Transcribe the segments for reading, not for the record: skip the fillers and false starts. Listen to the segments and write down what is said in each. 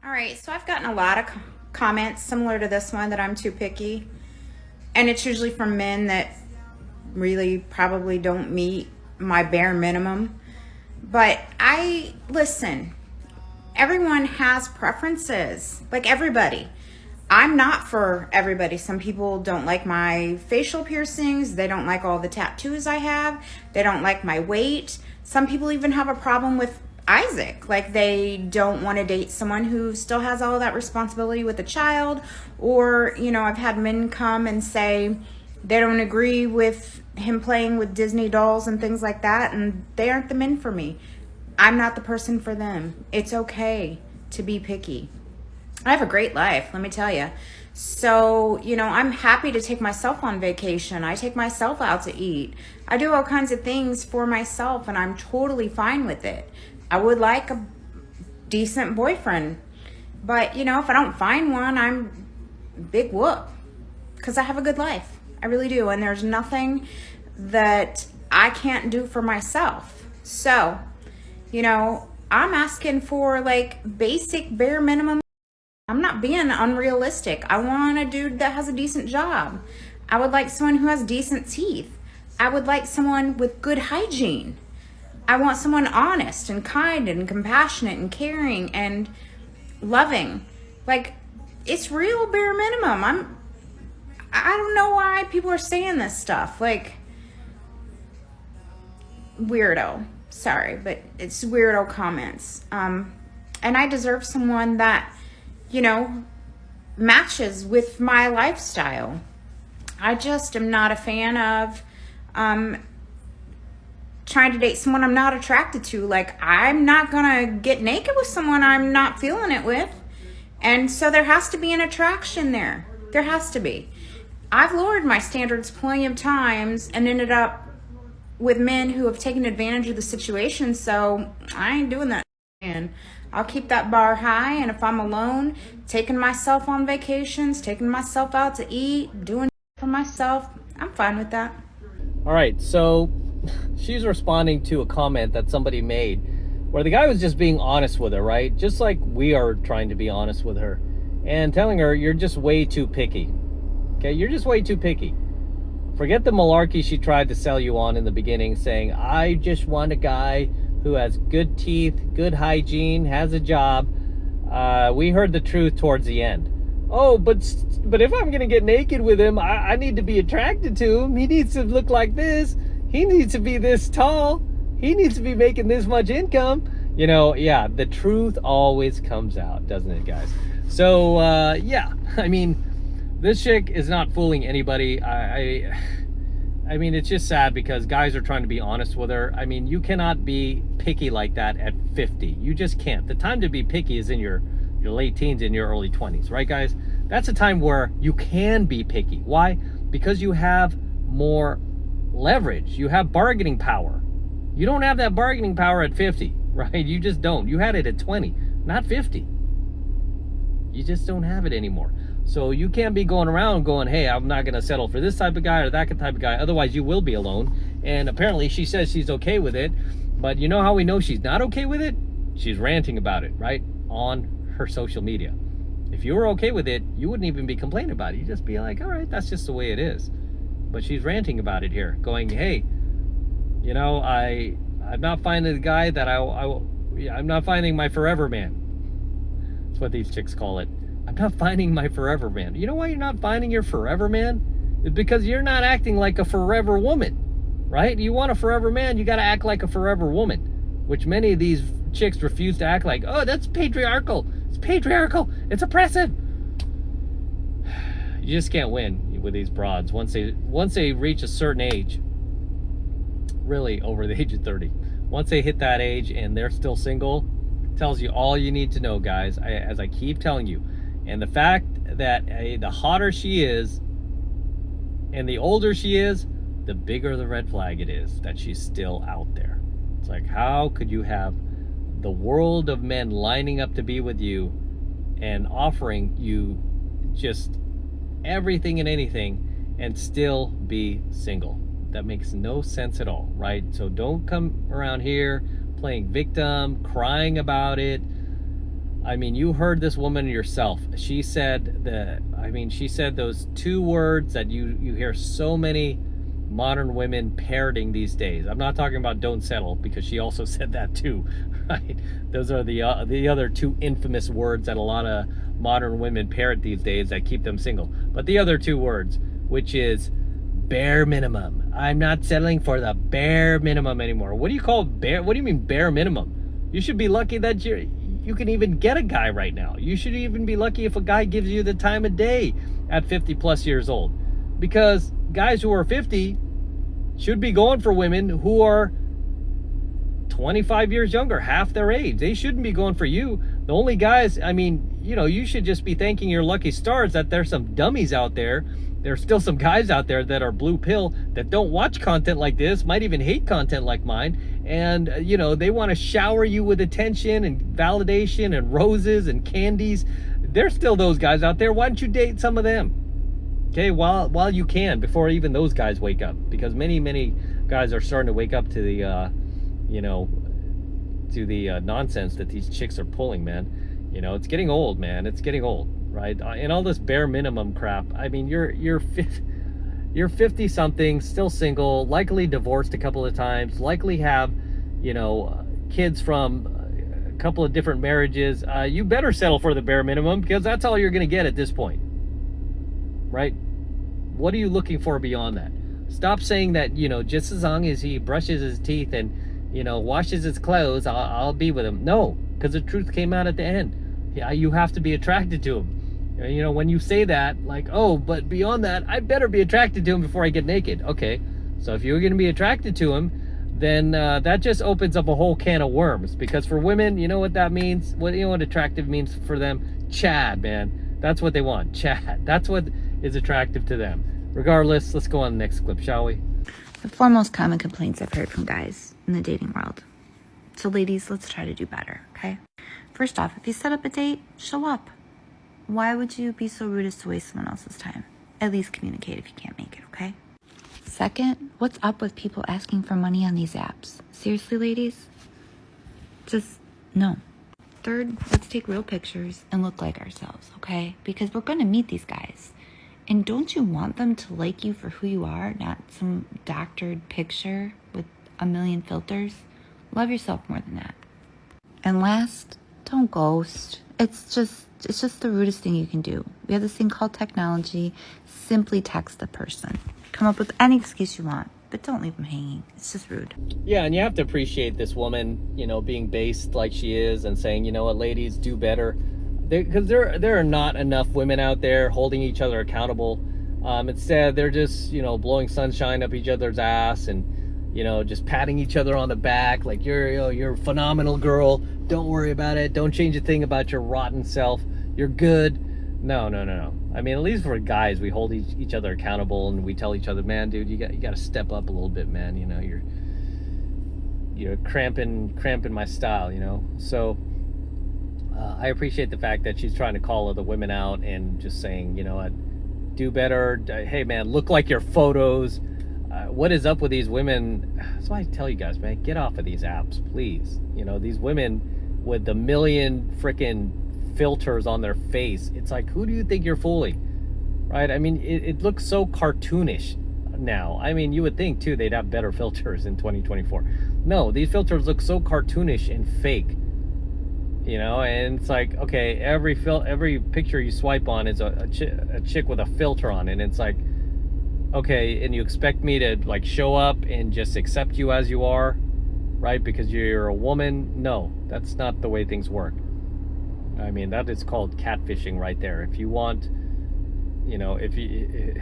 All right, so I've gotten a lot of comments similar to this one that I'm too picky. And it's usually from men that really probably don't meet my bare minimum. But listen, everyone has preferences, like everybody. I'm not for everybody. Some people don't like my facial piercings. They don't like all the tattoos I have. They don't like my weight. Some people even have a problem with Isaac. Like they don't want to date someone who still has all of that responsibility with a child. Or, I've had men come and say they don't agree with him playing with Disney dolls and things like that. And they aren't the men for me. I'm not the person for them. It's okay to be picky. I have a great life, let me tell you. So, I'm happy to take myself on vacation. I take myself out to eat. I do all kinds of things for myself, and I'm totally fine with it. I would like a decent boyfriend. But, if I don't find one, I'm big whoop. Because I have a good life. I really do. And there's nothing that I can't do for myself. So, I'm asking for like basic bare minimum. I'm not being unrealistic. I want a dude that has a decent job. I would like someone who has decent teeth. I would like someone with good hygiene. I want someone honest and kind and compassionate and caring and loving. Like, it's real bare minimum. I don't know why people are saying this stuff. Like, weirdo. Sorry, but it's weirdo comments. And I deserve someone that matches with my lifestyle. I just am not a fan of trying to date someone I'm not attracted to. Like, I'm not gonna get naked with someone I'm not feeling it with. And so there has to be an attraction there. There has to be. I've lowered my standards plenty of times and ended up with men who have taken advantage of the situation, so I ain't doing that. And I'll keep that bar high, and if I'm alone, taking myself on vacations, taking myself out to eat, doing for myself, I'm fine with that. All right, so she's responding to a comment that somebody made where the guy was just being honest with her, right? Just like we are trying to be honest with her and telling her you're just way too picky. Okay, you're just way too picky. Forget the malarkey she tried to sell you on in the beginning, saying, I just want a guy who has good teeth, good hygiene, has a job. We heard the truth towards the end. Oh, but if I'm going to get naked with him, I need to be attracted to him. He needs to look like this. He needs to be this tall. He needs to be making this much income. Yeah, the truth always comes out, doesn't it, guys? So, yeah, I mean, this chick is not fooling anybody. I mean, it's just sad because guys are trying to be honest with her. I mean, you cannot be picky like that at 50. You just can't. The time to be picky is in your late teens and your early 20s, right, guys? That's a time where you can be picky. Why? Because you have more leverage. You have bargaining power. You don't have that bargaining power at 50, right? You just don't. You had it at 20, not 50. You just don't have it anymore. So you can't be going around going, hey, I'm not going to settle for this type of guy or that type of guy. Otherwise, you will be alone. And apparently she says she's okay with it. But you know how we know she's not okay with it? She's ranting about it, right? On her social media. If you were okay with it, you wouldn't even be complaining about it. You'd just be like, all right, that's just the way it is. But she's ranting about it here, going, hey, I'm not finding the guy that I'm not finding my forever man. That's what these chicks call it. I'm not finding my forever man. You know why you're not finding your forever man? It's because you're not acting like a forever woman, right? You want a forever man, you got to act like a forever woman, which many of these chicks refuse to act like. Oh, that's patriarchal. It's patriarchal. It's oppressive. You just can't win with these broads once they reach a certain age, really over the age of 30. Once they hit that age and they're still single, tells you all you need to know, guys, as I keep telling you. And the fact that the hotter she is and the older she is, the bigger the red flag it is that she's still out there. It's like, how could you have the world of men lining up to be with you and offering you just everything and anything and still be single? That makes no sense at all, right? So don't come around here playing victim, crying about it. I mean, you heard this woman yourself. She said she said those two words that you hear so many modern women parroting these days. I'm not talking about don't settle, because she also said that too, right? Those are the other two infamous words that a lot of modern women parrot these days that keep them single. But the other two words, which is bare minimum. I'm not settling for the bare minimum anymore. What do you call bare? What do you mean bare minimum? You should be lucky that you can even get a guy right now. You should even be lucky if a guy gives you the time of day at 50 plus years old. Because guys who are 50 should be going for women who are 25 years younger, half their age. They shouldn't be going for you. The only guys, I mean, you should just be thanking your lucky stars that there's some dummies out there. There's still some guys out there that are blue pill, that don't watch content like this, might even hate content like mine. And, they want to shower you with attention and validation and roses and candies. There's still those guys out there. Why don't you date some of them? Okay, while you can, before even those guys wake up, because many guys are starting to wake up to the nonsense that these chicks are pulling, man. It's getting old, man. It's getting old, right? And all this bare minimum crap. I mean, you're 50 something, still single, likely divorced a couple of times, likely have kids from a couple of different marriages. You better settle for the bare minimum, because that's all you're going to get at this point, right? What are you looking for beyond that? Stop saying that, just as long as he brushes his teeth and, washes his clothes, I'll be with him. No, because the truth came out at the end. Yeah, you have to be attracted to him. When you say that, like, oh, but beyond that, I better be attracted to him before I get naked. Okay, so if you're going to be attracted to him, then that just opens up a whole can of worms. Because for women, you know what that means? What attractive means for them? Chad, man. That's what they want. Chad. That's what is attractive to them. Regardless, let's go on the next clip, shall we? The four most common complaints I've heard from guys in the dating world. So ladies, let's try to do better, okay? First off, if you set up a date, show up. Why would you be so rude as to waste someone else's time? At least communicate if you can't make it, okay? Second, what's up with people asking for money on these apps? Seriously, ladies? Just no. Third, let's take real pictures and look like ourselves, okay? Because we're going to meet these guys. And don't you want them to like you for who you are, not some doctored picture with a million filters? Love yourself more than that. And last, don't ghost. It's just the rudest thing you can do. We have this thing called technology. Simply text the person. Come up with any excuse you want, but don't leave them hanging. It's just rude. Yeah, and you have to appreciate this woman, being based like she is and saying, what, ladies, do better. Because there are not enough women out there holding each other accountable. Instead, they're just, blowing sunshine up each other's ass and, just patting each other on the back like you're a phenomenal girl. Don't worry about it. Don't change a thing about your rotten self. You're good. No. I mean, at least for guys, we hold each other accountable and we tell each other, man, dude, you got to step up a little bit, man. You're cramping my style, So I appreciate the fact that she's trying to call other women out and just saying, do better. Hey, man, look like your photos. What is up with these women? That's why I tell you guys, man, get off of these apps, please. These women with the million freaking filters on their face. It's like, who do you think you're fooling? Right? I mean, it looks so cartoonish now. I mean, you would think, too, they'd have better filters in 2024. No, these filters look so cartoonish and fake. And it's like, okay, every picture you swipe on is a chick with a filter on it. And it's like, okay, and you expect me to like show up and just accept you as you are, right? Because you're a woman. No, that's not the way things work. I mean, that is called catfishing right there. If you want, if you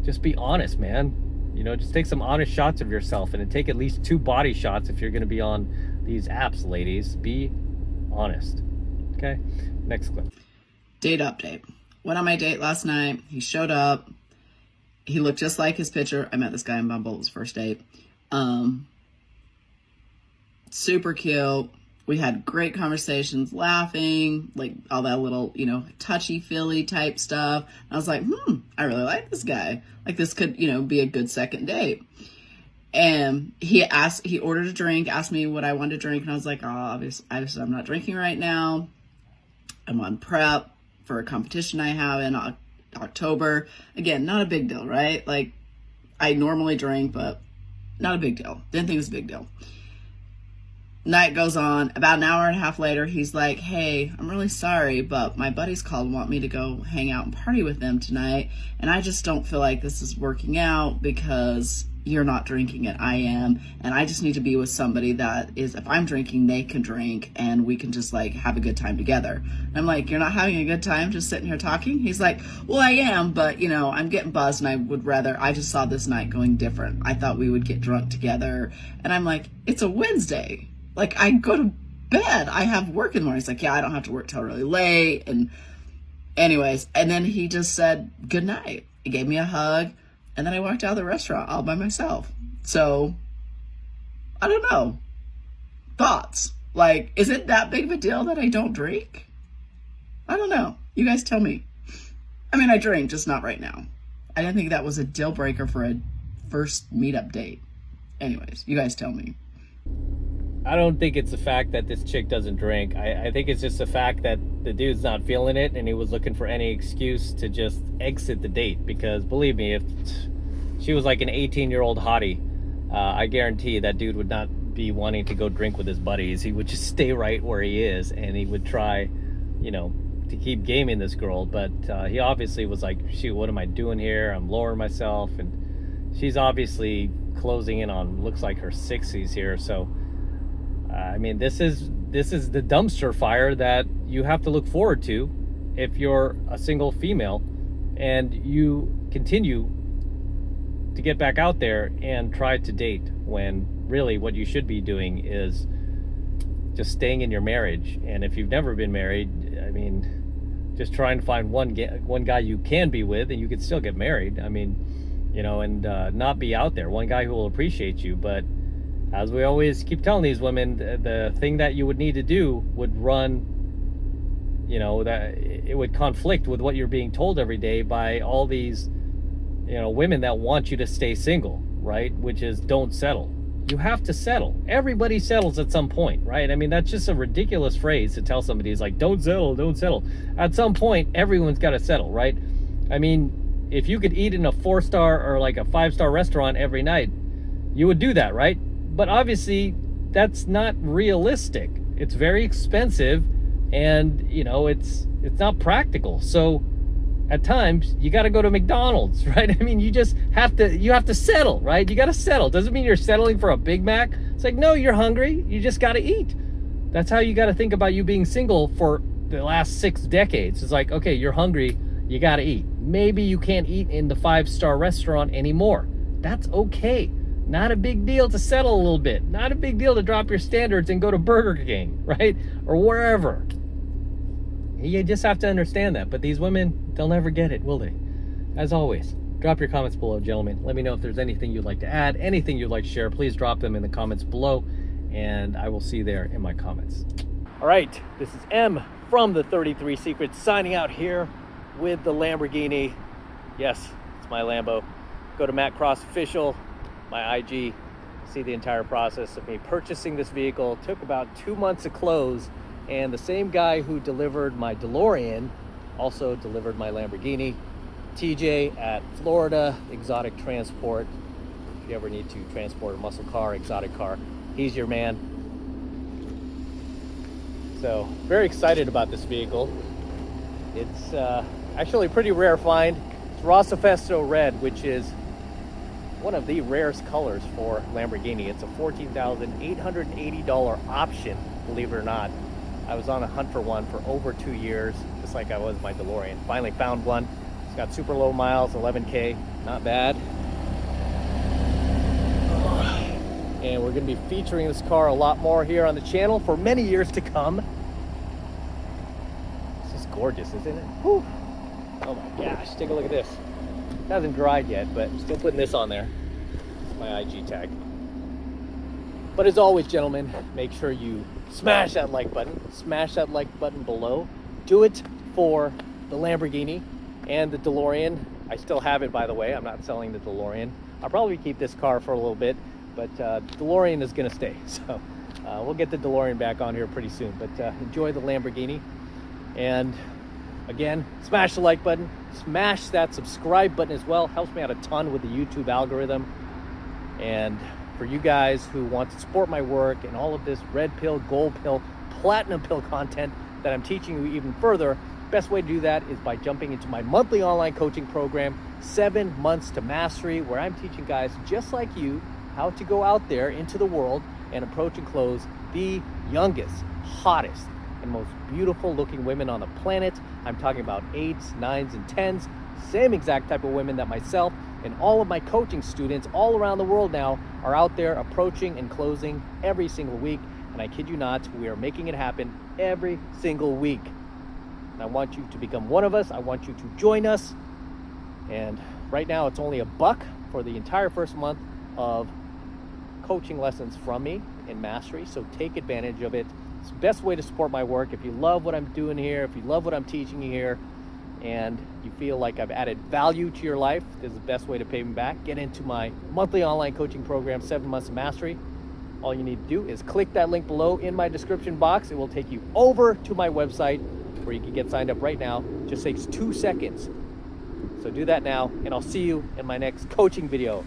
just be honest, man. Just take some honest shots of yourself, and take at least 2 body shots if you're going to be on these apps, ladies. Be honest. Okay, next clip. Date update. Went on my date last night. He showed up. He looked just like his picture. I met this guy in Bumble. It was first date. Super cute. We had great conversations, laughing, like all that little, touchy-feely type stuff. And I was like, I really like this guy. Like this could, be a good second date. And he ordered a drink, asked me what I wanted to drink. And I was like, obviously I'm not drinking right now. I'm on prep for a competition I have in October. Again, not a big deal, right? Like, I normally drink, but not a big deal. Didn't think it was a big deal. Night goes on. About an hour and a half later, he's like, hey, I'm really sorry, but my buddies called and want me to go hang out and party with them tonight. And I just don't feel like this is working out because you're not drinking it. I am. And I just need to be with somebody that is, if I'm drinking, they can drink and we can just like have a good time together. And I'm like, you're not having a good time just sitting here talking? He's like, well, I am, but you know, I'm getting buzzed and I just saw this night going different. I thought we would get drunk together. And I'm like, it's a Wednesday. Like, I go to bed. I have work in the morning. He's like, yeah, I don't have to work till really late. And anyways, and then he just said, good night. He gave me a hug. And then I walked out of the restaurant all by myself. So, I don't know. Thoughts? Like, is it that big of a deal that I don't drink? I don't know. You guys tell me. I mean, I drink, just not right now. I didn't think that was a deal breaker for a first meetup date. Anyways, you guys tell me. I don't think it's the fact that this chick doesn't drink. I think it's just the fact that the dude's not feeling it and he was looking for any excuse to just exit the date. Because believe me, if she was like an 18-year-old hottie, I guarantee that dude would not be wanting to go drink with his buddies. He would just stay right where he is and he would try, you know, to keep gaming this girl. But he obviously was like, shoot, what am I doing here? I'm lowering myself. And she's obviously closing in on, looks like her 60s here. So I mean, this is the dumpster fire that you have to look forward to if you're a single female and you continue to get back out there and try to date when really what you should be doing is just staying in your marriage. And if you've never been married, I mean, just trying to find one guy you can be with and you can still get married. I mean, you know, and not be out there. One guy who will appreciate you, but as we always keep telling these women, the thing that you would need to do would run, you know, that it would conflict with what you're being told every day by all these, you know, women that want you to stay single, right? Which is don't settle. You have to settle. Everybody settles at some point, right? I mean, that's just a ridiculous phrase to tell somebody. It's like, don't settle, don't settle. At some point, everyone's got to settle, right? I mean, if you could eat in a 4-star or like a 5-star restaurant every night, you would do that, right? But obviously, that's not realistic. It's very expensive, and you know it's not practical. So, at times, you got to go to McDonald's, right? I mean, you have to settle, right? You got to settle. Doesn't mean you're settling for a Big Mac. It's like, no, you're hungry. You just got to eat. That's how you got to think about you being single for the last 6 decades. It's like, okay, you're hungry. You got to eat. Maybe you can't eat in the 5-star restaurant anymore. That's okay. Not a big deal to settle a little bit. Not a big deal to drop your standards and go to Burger King, right? Or wherever. You just have to understand that. But these women, they'll never get it, will they? As always, drop your comments below, gentlemen. Let me know if there's anything you'd like to add, anything you'd like to share. Please drop them in the comments below, and I will see you there in my comments. All right, this is M from the 33 Secrets signing out here with the Lamborghini. Yes, it's my Lambo. Go to Matt Cross Official, my IG, see the entire process of me purchasing this vehicle. Took about 2 months to close, and the same guy who delivered my DeLorean also delivered my Lamborghini. TJ at Florida Exotic Transport. If you ever need to transport a muscle car, exotic car, he's your man. So very excited about this vehicle. It's actually a pretty rare find. It's Rossifesto Red, which is one of the rarest colors for Lamborghini. It's a $14,880 option, believe it or not. I was on a hunt for one for over 2 years, just like I was my DeLorean. Finally found one. It's got super low miles, 11K, not bad. And we're gonna be featuring this car a lot more here on the channel for many years to come. This is gorgeous, isn't it? Whew. Oh my gosh, take a look at this. It hasn't dried yet, but I'm still putting this on there. It's my IG tag. But as always, gentlemen, make sure you smash that like button. Smash that like button below. Do it for the Lamborghini and the DeLorean. I still have it, by the way. I'm not selling the DeLorean. I'll probably keep this car for a little bit, but DeLorean is gonna stay. So we'll get the DeLorean back on here pretty soon. But enjoy the Lamborghini. And again, smash the like button, smash that subscribe button as well. Helps me out a ton with the YouTube algorithm. And for you guys who want to support my work and all of this red pill, gold pill, platinum pill content that I'm teaching you even further, best way to do that is by jumping into my monthly online coaching program, 7 Months to Mastery, where I'm teaching guys just like you how to go out there into the world and approach and close the youngest, hottest, and most beautiful looking women on the planet. I'm talking about 8s, 9s, and 10s, same exact type of women that myself and all of my coaching students all around the world now are out there approaching and closing every single week. And I kid you not, we are making it happen every single week. And I want you to become one of us. I want you to join us. And right now it's only $1 for the entire first month of coaching lessons from me in Mastery. So take advantage of it. It's the best way to support my work. If you love what I'm doing here, if you love what I'm teaching you here, and you feel like I've added value to your life, this is the best way to pay me back. Get into my monthly online coaching program, 7 Months of Mastery. All you need to do is click that link below in my description box. It will take you over to my website where you can get signed up right now. It just takes 2 seconds. So do that now, and I'll see you in my next coaching video.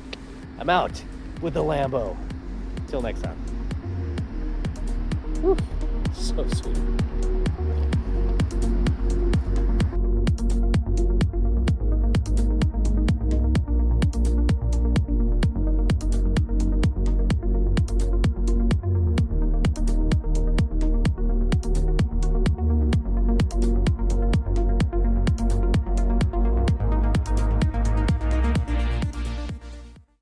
I'm out with the Lambo. Till next time. Whew, so sweet.